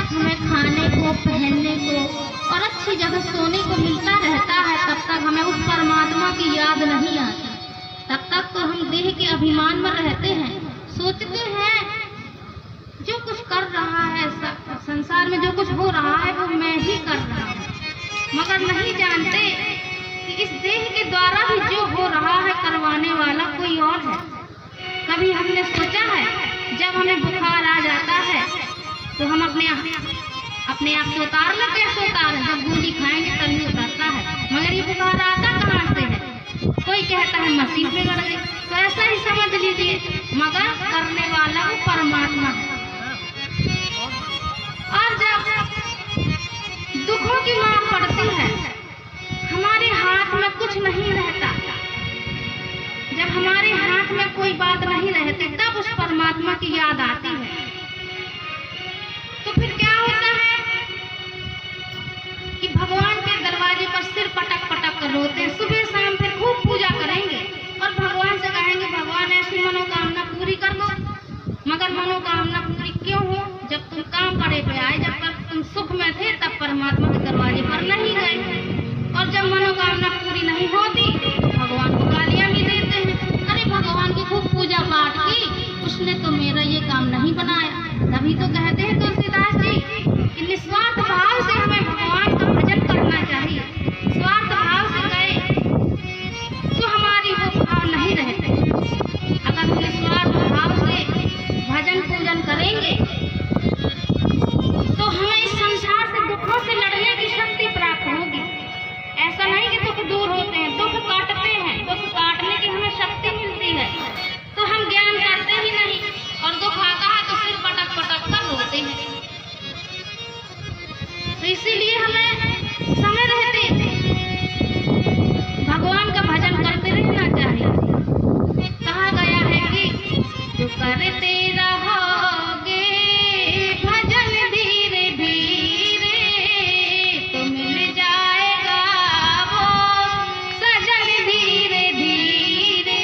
तक हमें खाने को, पहनने को और अच्छी जगह सोने को मिलता रहता है, तब तक हमें उस परमात्मा की याद नहीं आती। तब तक तो हम देह के अभिमान में रहते हैं, सोचते हैं जो कुछ कर रहा है संसार में, जो कुछ हो रहा है वो मैं ही कर रहा हूँ, मगर नहीं जानते कि इस देह के द्वारा भी जो हो रहा है करवाने वाला कोई और है। कभी हमने सोचा है जब हमें बुखार आ जाता है तो हम अपने आप से उतार लेते हैं, कैसे उतार, जब गोली खाएंगे तभी उतरता है, मगर ये बुखार आता कहाँ से है? कोई कहता है मसीह में गड़ गई, तो ऐसा ही समझ लीजिए, मगर करने वाला वो परमात्मा है। और जब दुखों की मार पड़ती है, हमारे हाथ में कुछ नहीं रहता, जब हमारे हाथ में कोई बात नहीं रहती, तब उस परमात्मा की याद आती है। तो फिर क्या होता है कि भगवान के दरवाजे पर सिर पटक पटक कर रोते, सुबह शाम फिर खूब पूजा करेंगे और भगवान से कहेंगे भगवान ऐसी मनोकामना पूरी कर दो, मगर मनोकामना पूरी क्यों हो? जब तुम काम पड़े पे आए, जब तक तुम सुख में थे तब परमात्मा के दरवाजे पर नहीं गए, और जब मनोकामना पूरी नहीं होती भगवान को गालियां भी देते हैं, अरे भगवान की खूब पूजा पाठ की, उसने तो मेरा ये काम नहीं बनाया। तभी तो कहते हैं तुलसीदास जी कि निस्वार्थ भाव से हमें भगवान का भजन करना चाहिए। स्वार्थ भाव से गए तो हमारी वो भाव नहीं रहते। अगर हम निस्वार्थ भाव से भजन पूजन करेंगे तो हमें इस संसार से दुखों से लड़ने की शक्ति प्राप्त होगी। ऐसा नहीं कि दुख दूर होते हैं, दुख काटते हैं, दुख काटने की हमें शक्ति मिलती है, तो हम ज्ञान करते ही नहीं, और दुख आता है तो सिर पटक पटक कर रोते हैं। तो इसीलिए हमें समय रहते भगवान का भजन करते रहना चाहिए। कहा गया है कि जो करते रहोगे भजन धीरे धीरे तो मिल जाएगा वो सजन धीरे धीरे।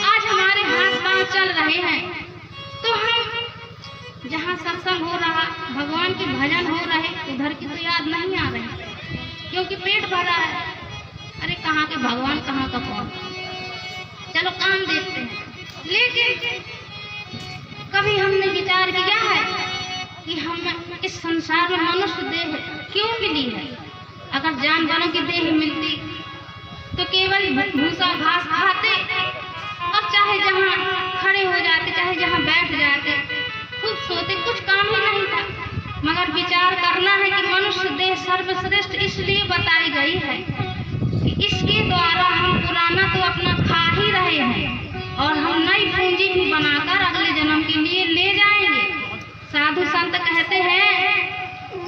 आज हमारे हाथ पांव चल रहे हैं तो हम जहाँ सत्संग हो रहा, भगवान के भजन हो रहे, उधर की तो याद नहीं आ रही, क्योंकि पेट भरा है। अरे कहाँ के भगवान, कहाँ का कौन, चलो काम देखते हैं। लेकिन कभी हमने विचार किया है कि हम इस संसार में मनुष्य देह क्यों मिली है? अगर जानवरों की देह मिलती तो केवल भूसा घास खाते और चाहे जहाँ खड़े हो जाते, चाहे जहाँ बैठ जाते, खूब सोते, कुछ काम ही नहीं था। मगर विचार करना है कि मनुष्य देह सर्वश्रेष्ठ इसलिए बताई गई है कि इसके द्वारा हम पुराना तो अपना खा ही रहे हैं और हम नई पूंजी भी बनाकर अगले जन्म के लिए ले जाएंगे। साधु संत कहते हैं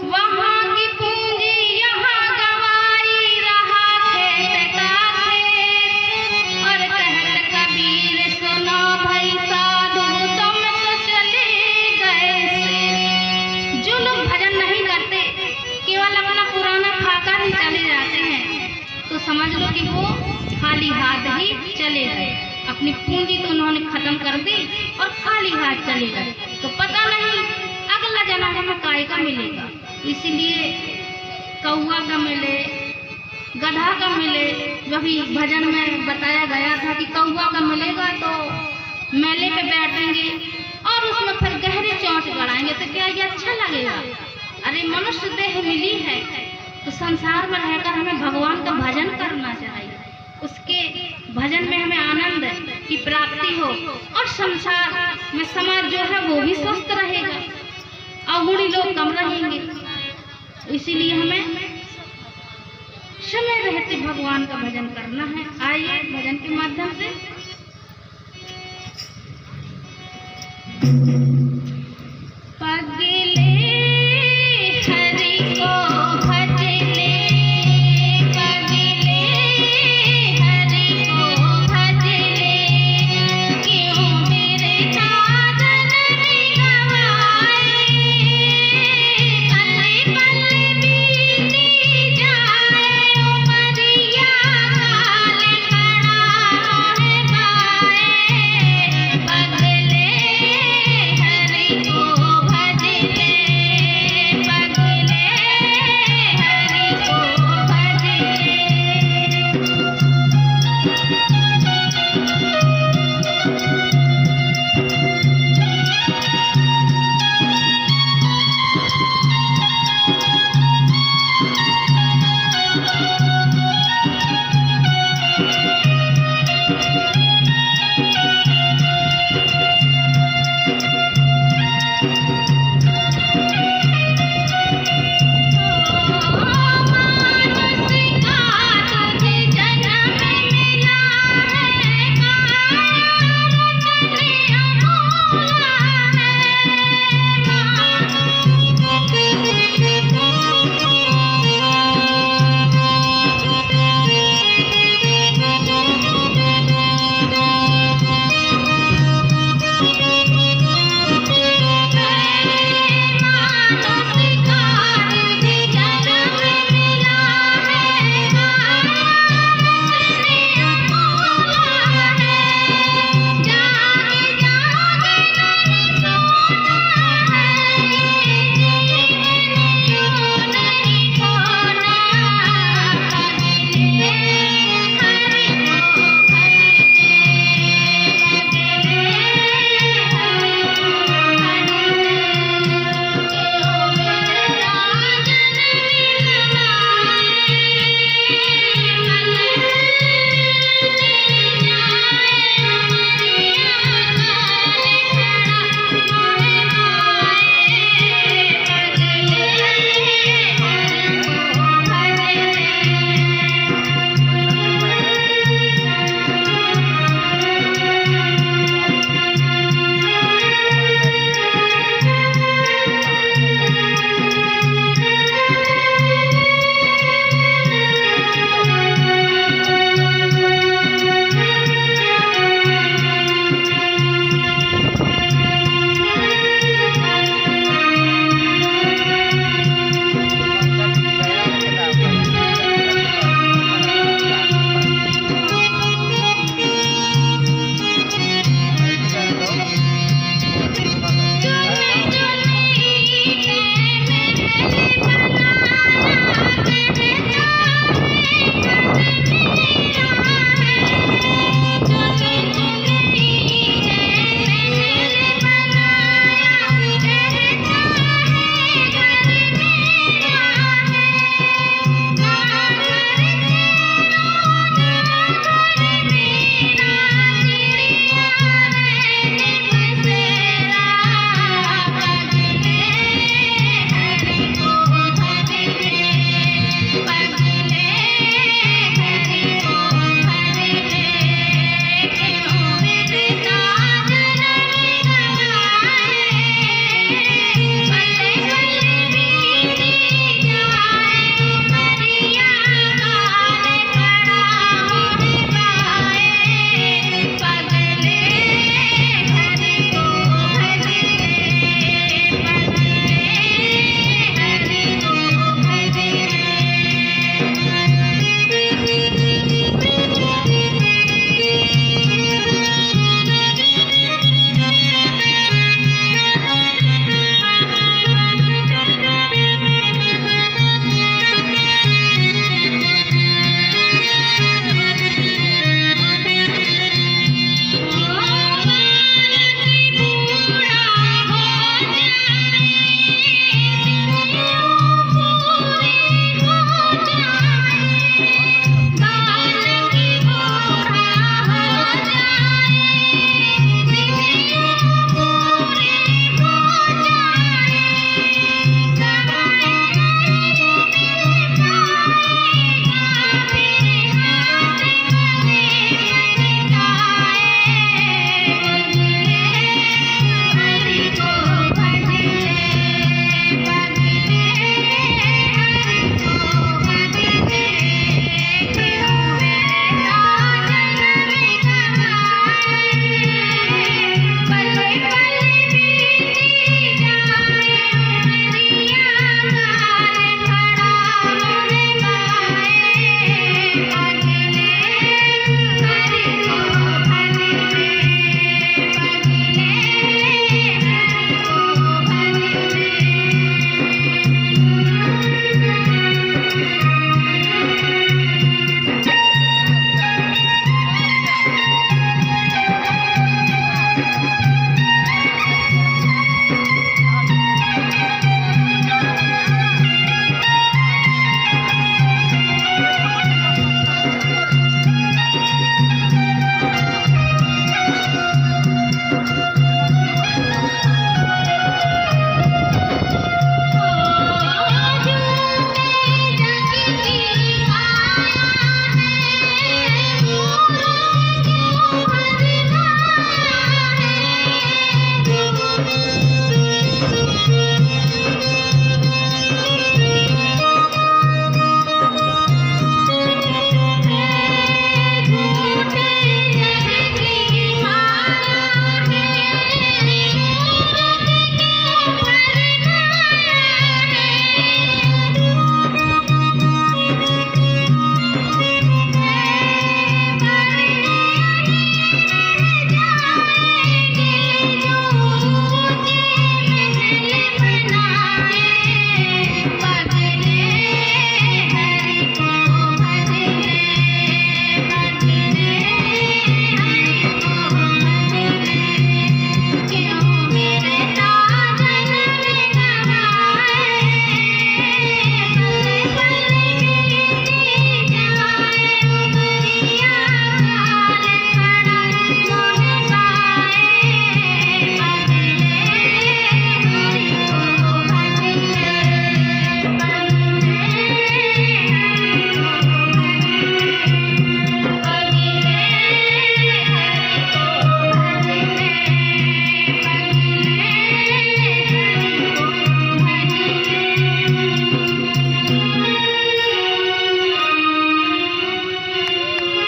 वहाँ की पूंजी यहाँ गवाई रहा खेत का खेत, और कहत कबीर सुनो भाई साधु तुम तो चले गए से। जो लोग भजन नहीं करते, केवल अपना पुराना खाकर ही चले जाते हैं, तो समझ लो कि वो खाली हाथ ही चले गए, अपनी पूंजी तो उन्होंने खत्म कर दी और खाली हाथ चले गए। तो पता नहीं अगला जन्म हमें काय का मिलेगा। इसीलिए कौआ का मिले, गधा का मिले, वही भजन में बताया गया था कि कौआ का मिलेगा तो मेले पे बैठेंगे और उसमें फिर गहरे चोंच गड़ाएंगे, तो क्या ये अच्छा लगेगा? अरे मनुष्य देह मिली है तो संसार में रहकर हमें भगवान का भजन करना चाहिए, उसके भजन में हमें आनंद की प्राप्ति हो और संसार में समाज जो है वो भी स्वस्थ रहेगा, अवगुणी लोग कम रहेंगे। इसीलिए हमें समय रहते भगवान का भजन करना है। आइए भजन के माध्यम से